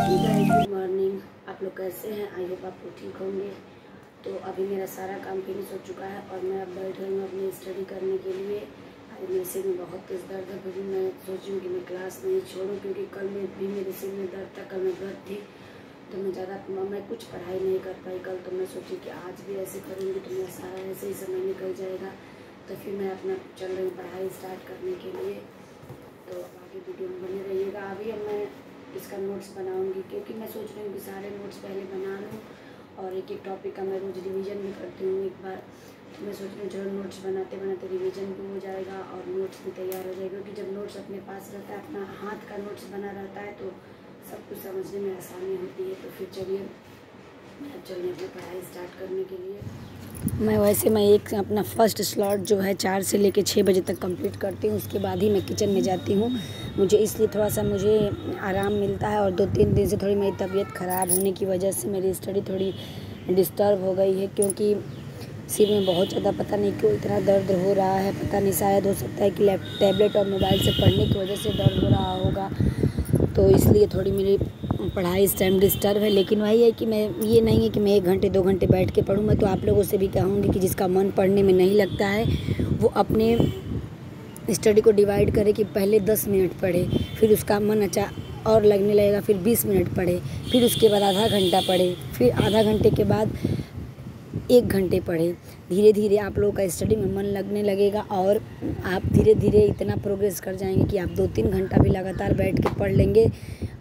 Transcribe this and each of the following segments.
Good morning. आप लोग कैसे हैं? आई होप आप लोग ठीक होंगे। तो अभी मेरा सारा काम फिनिश हो चुका है और मैं अब बैठ गई हूँ अपनी स्टडी करने के लिए। आज मेरे सिर में बहुत तेज़ दर्द है, फिर भी मैं सोची हूँ कि मैं क्लास नहीं छोड़ूँ, क्योंकि कल में भी मेरे सिर में दर्द था, कल मैं व्रत थी, तो मैं कुछ पढ़ाई नहीं कर पाई कल। तो मैं सोची कि आज भी ऐसे करूँगी तो मेरा सारा ऐसे ही समय निकल जाएगा। तो फिर मैं अपना चल रही पढ़ाई स्टार्ट करने के लिए। तो आगे वीडियो में बने रहिएगा। अभी अब मैं इसका नोट्स बनाऊंगी, क्योंकि मैं सोच रही हूँ कि सारे नोट्स पहले बना लूँ और एक एक टॉपिक का मैं रोज़ रिवीजन भी करती हूँ एक बार। तो मैं सोच रही हूँ चलो नोट्स बनाते बनाते रिवीजन भी हो जाएगा और नोट्स भी तैयार हो जाएगा, क्योंकि जब नोट्स अपने पास रहता है, अपना हाथ का नोट्स बना रहता है, तो सब कुछ समझने में आसानी होती है। तो फिर चलिए मैं अब चलिए अपनी पढ़ाई स्टार्ट करने के लिए। मैं एक अपना फर्स्ट स्लॉट जो है 4 से लेकर 6 बजे तक कंप्लीट करती हूँ, उसके बाद ही मैं किचन में जाती हूँ। मुझे इसलिए थोड़ा सा मुझे आराम मिलता है, और 2-3 दिन से थोड़ी मेरी तबीयत ख़राब होने की वजह से मेरी स्टडी थोड़ी डिस्टर्ब हो गई है, क्योंकि सिर में बहुत ज़्यादा पता नहीं क्यों इतना दर्द हो रहा है। पता नहीं, शायद हो सकता है कि टैबलेट और मोबाइल से पढ़ने की वजह से दर्द हो रहा होगा, तो इसलिए थोड़ी मेरी पढ़ाई इस टाइम डिस्टर्ब है। लेकिन वही है कि मैं ये नहीं है कि मैं 1 घंटे 2 घंटे बैठ के पढूँ। मैं तो आप लोगों से भी कहूँगी कि जिसका मन पढ़ने में नहीं लगता है वो अपने स्टडी को डिवाइड करे कि पहले 10 मिनट पढ़े, फिर उसका मन अच्छा और लगने लगेगा, फिर 20 मिनट पढ़े, फिर उसके बाद आधा घंटा पढ़े, फिर आधा घंटे के बाद 1 घंटे पढ़े। धीरे धीरे आप लोगों का स्टडी में मन लगने लगेगा और आप धीरे धीरे इतना प्रोग्रेस कर जाएंगे कि आप 2-3 घंटा भी लगातार बैठ के पढ़ लेंगे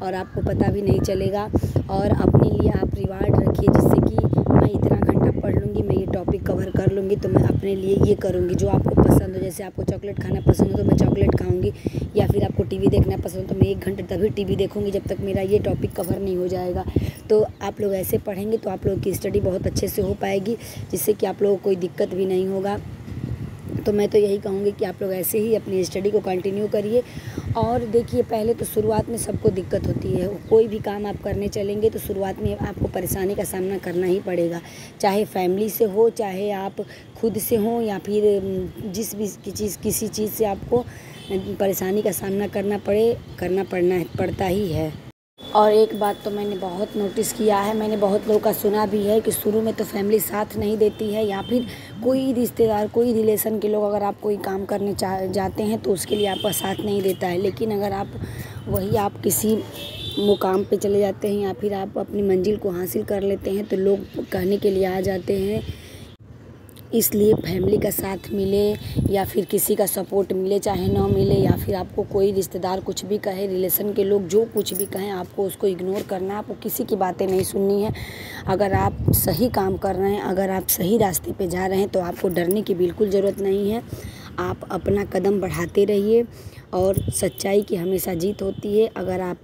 और आपको पता भी नहीं चलेगा। और अपने लिए आप रिवार्ड रखिए, जिससे कि मैं इतना घंटा पढ़ लूँगी, मैं ये टॉपिक कवर कर लूँगी, तो मैं अपने लिए ये करूँगी जो आपको पसंद हो। जैसे आपको चॉकलेट खाना पसंद हो तो मैं चॉकलेट खाऊँगी, या फिर आपको टीवी देखना पसंद हो तो मैं 1 घंटे तभी टीवी देखूँगी जब तक मेरा ये टॉपिक कवर नहीं हो जाएगा। तो आप लोग ऐसे पढ़ेंगे तो आप लोगों की स्टडी बहुत अच्छे से हो पाएगी, जिससे कि आप लोगों को कोई दिक्कत भी नहीं होगा। तो मैं तो यही कहूँगी कि आप लोग ऐसे ही अपनी स्टडी को कंटिन्यू करिए। और देखिए, पहले तो शुरुआत में सबको दिक्कत होती है, कोई भी काम आप करने चलेंगे तो शुरुआत में आपको परेशानी का सामना करना ही पड़ेगा, चाहे फैमिली से हो, चाहे आप खुद से हो, या फिर जिस भी किसी चीज़ से आपको परेशानी का सामना करना पड़ता ही है। और एक बात तो मैंने बहुत नोटिस किया है, मैंने बहुत लोगों का सुना भी है कि शुरू में तो फैमिली साथ नहीं देती है, या फिर कोई रिश्तेदार, कोई रिलेशन के लोग अगर आप कोई काम करने जाते हैं तो उसके लिए आपका साथ नहीं देता है। लेकिन अगर आप किसी मुकाम पे चले जाते हैं या फिर आप अपनी मंजिल को हासिल कर लेते हैं तो लोग कहने के लिए आ जाते हैं। इसलिए फैमिली का साथ मिले या फिर किसी का सपोर्ट मिले चाहे ना मिले, या फिर आपको कोई रिश्तेदार कुछ भी कहे, रिलेशन के लोग जो कुछ भी कहें, आपको उसको इग्नोर करना है, आपको किसी की बातें नहीं सुननी है। अगर आप सही काम कर रहे हैं, अगर आप सही रास्ते पे जा रहे हैं तो आपको डरने की बिल्कुल ज़रूरत नहीं है। आप अपना कदम बढ़ाते रहिए और सच्चाई की हमेशा जीत होती है। अगर आप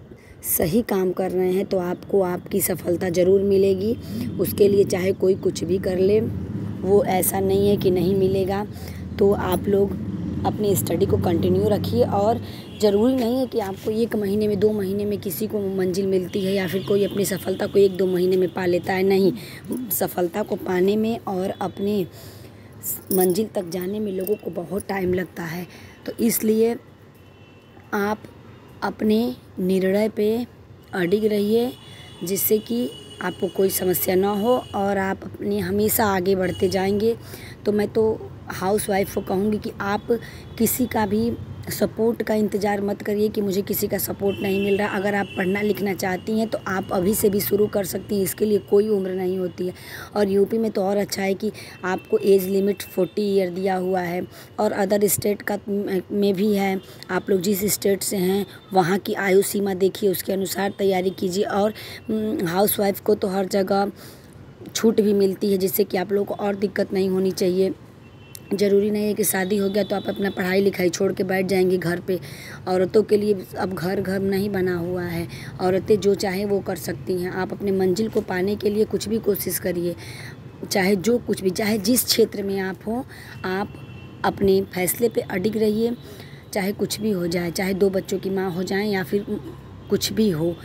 सही काम कर रहे हैं तो आपको आपकी सफलता ज़रूर मिलेगी। उसके लिए चाहे कोई कुछ भी कर ले, वो ऐसा नहीं है कि नहीं मिलेगा। तो आप लोग अपनी स्टडी को कंटिन्यू रखिए, और ज़रूरी नहीं है कि आपको 1 महीने में 2 महीने में किसी को मंजिल मिलती है, या फिर कोई अपनी सफलता को 1-2 महीने में पा लेता है। नहीं, सफलता को पाने में और अपने मंजिल तक जाने में लोगों को बहुत टाइम लगता है। तो इसलिए आप अपने निर्णय पे अडिग रहिए, जिससे कि आपको कोई समस्या ना हो और आप अपने हमेशा आगे बढ़ते जाएंगे। तो मैं तो हाउसवाइफ को कहूँगी कि आप किसी का भी सपोर्ट का इंतज़ार मत करिए कि मुझे किसी का सपोर्ट नहीं मिल रहा। अगर आप पढ़ना लिखना चाहती हैं तो आप अभी से भी शुरू कर सकती हैं, इसके लिए कोई उम्र नहीं होती है। और यूपी में तो और अच्छा है कि आपको एज लिमिट 40 ईयर दिया हुआ है, और अदर स्टेट का में भी है। आप लोग जिस स्टेट से हैं वहाँ की आयु सीमा देखिए, उसके अनुसार तैयारी कीजिए। और हाउसवाइफ को तो हर जगह छूट भी मिलती है, जिससे कि आप लोगों को और दिक्कत नहीं होनी चाहिए। ज़रूरी नहीं है कि शादी हो गया तो आप अपना पढ़ाई लिखाई छोड़ के बैठ जाएंगी घर पे। औरतों के लिए अब घर नहीं बना हुआ है, औरतें जो चाहे वो कर सकती हैं। आप अपने मंजिल को पाने के लिए कुछ भी कोशिश करिए, चाहे जो कुछ भी, चाहे जिस क्षेत्र में आप हो, आप अपने फैसले पे अडिग रहिए। चाहे कुछ भी हो जाए, चाहे 2 बच्चों की माँ हो जाएं या फिर कुछ भी हो,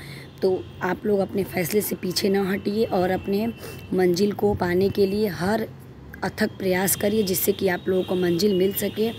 तो आप लोग अपने फैसले से पीछे ना हटिए और अपने मंजिल को पाने के लिए हर अथक प्रयास करिए, जिससे कि आप लोगों को मंजिल मिल सके।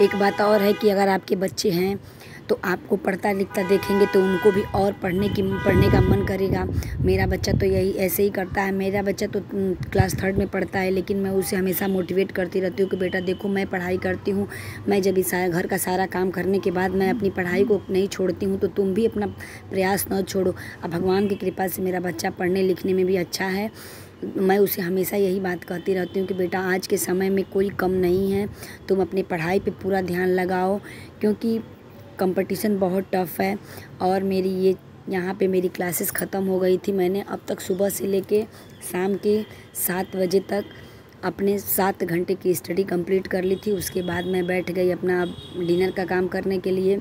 एक बात और है कि अगर आपके बच्चे हैं तो आपको पढ़ता लिखता देखेंगे तो उनको भी और पढ़ने का मन करेगा। मेरा बच्चा तो यही ऐसे ही करता है। मेरा बच्चा तो क्लास 3 में पढ़ता है, लेकिन मैं उसे हमेशा मोटिवेट करती रहती हूँ कि बेटा देखो मैं पढ़ाई करती हूँ, मैं जब इस घर का सारा काम करने के बाद मैं अपनी पढ़ाई को नहीं छोड़ती हूँ, तो तुम भी अपना प्रयास न छोड़ो। अब भगवान की कृपा से मेरा बच्चा पढ़ने लिखने में भी अच्छा है। मैं उसे हमेशा यही बात कहती रहती हूँ कि बेटा आज के समय में कोई कम नहीं है, तुम अपनी पढ़ाई पे पूरा ध्यान लगाओ, क्योंकि कंपटीशन बहुत टफ़ है। और मेरी यहाँ पे मेरी क्लासेस ख़त्म हो गई थी। मैंने अब तक सुबह से लेके शाम के 7 बजे तक अपने 7 घंटे की स्टडी कंप्लीट कर ली थी। उसके बाद मैं बैठ गई अपना डिनर का काम करने के लिए।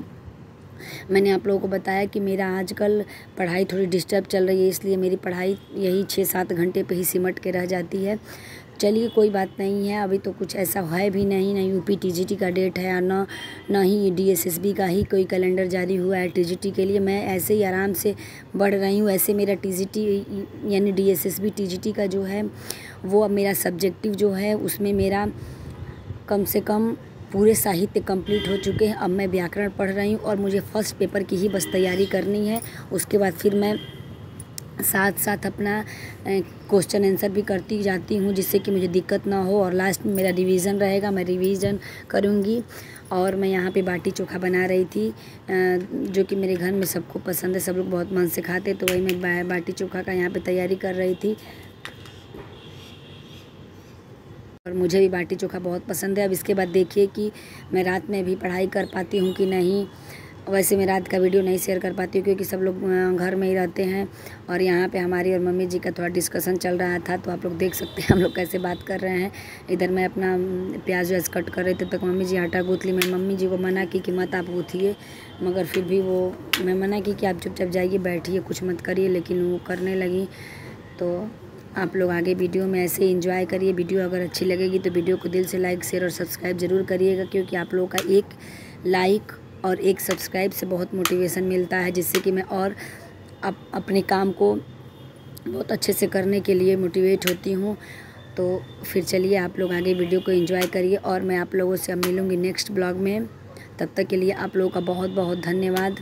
मैंने आप लोगों को बताया कि मेरा आजकल पढ़ाई थोड़ी डिस्टर्ब चल रही है, इसलिए मेरी पढ़ाई यही 6-7 घंटे पे ही सिमट के रह जाती है। चलिए कोई बात नहीं है, अभी तो कुछ ऐसा है भी नहीं, ना यूपी टीजीटी का डेट है और ना ही डीएसएसबी का ही कोई कैलेंडर जारी हुआ है टीजीटी के लिए। मैं ऐसे ही आराम से बढ़ रही हूँ। ऐसे मेरा टीजीटी यानी डीएसएसबी टीजीटी का जो है वो अब मेरा सब्जेक्टिव जो है उसमें मेरा कम से कम पूरे साहित्य कंप्लीट हो चुके हैं। अब मैं व्याकरण पढ़ रही हूँ और मुझे फर्स्ट पेपर की ही बस तैयारी करनी है। उसके बाद फिर मैं साथ साथ अपना क्वेश्चन आंसर भी करती जाती हूँ, जिससे कि मुझे दिक्कत ना हो। और लास्ट में मेरा रिवीजन रहेगा, मैं रिवीजन करूँगी। और मैं यहाँ पे बाटी चोखा बना रही थी, जो कि मेरे घर में सबको पसंद है, सब लोग बहुत मन से खाते, तो वही मैं बाटी चोखा का यहाँ पे तैयारी कर रही थी। और मुझे भी बाटी चोखा बहुत पसंद है। अब इसके बाद देखिए कि मैं रात में भी पढ़ाई कर पाती हूँ कि नहीं। वैसे मैं रात का वीडियो नहीं शेयर कर पाती हूँ क्योंकि सब लोग घर में ही रहते हैं। और यहाँ पे हमारी और मम्मी जी का थोड़ा डिस्कशन चल रहा था, तो आप लोग देख सकते हैं हम लोग कैसे बात कर रहे हैं। इधर मैं अपना प्याज व्याज कट कर रही थी, तब तक मम्मी जी आटा गूँथ ली। मैं मम्मी जी को मना की कि मत आप गूँथिए, मगर फिर भी मैं मना की कि आप चुपचाप जाइए, बैठिए, कुछ मत करिए, लेकिन वो करने लगी। तो आप लोग आगे वीडियो में ऐसे एंजॉय करिए। वीडियो अगर अच्छी लगेगी तो वीडियो को दिल से लाइक शेयर और सब्सक्राइब ज़रूर करिएगा, क्योंकि आप लोगों का एक लाइक और एक सब्सक्राइब से बहुत मोटिवेशन मिलता है, जिससे कि मैं और अपने काम को बहुत अच्छे से करने के लिए मोटिवेट होती हूँ। तो फिर चलिए आप लोग आगे वीडियो को एंजॉय करिए और मैं आप लोगों से अब मिलूँगी नेक्स्ट ब्लॉग में। तब तक के लिए आप लोगों का बहुत बहुत धन्यवाद।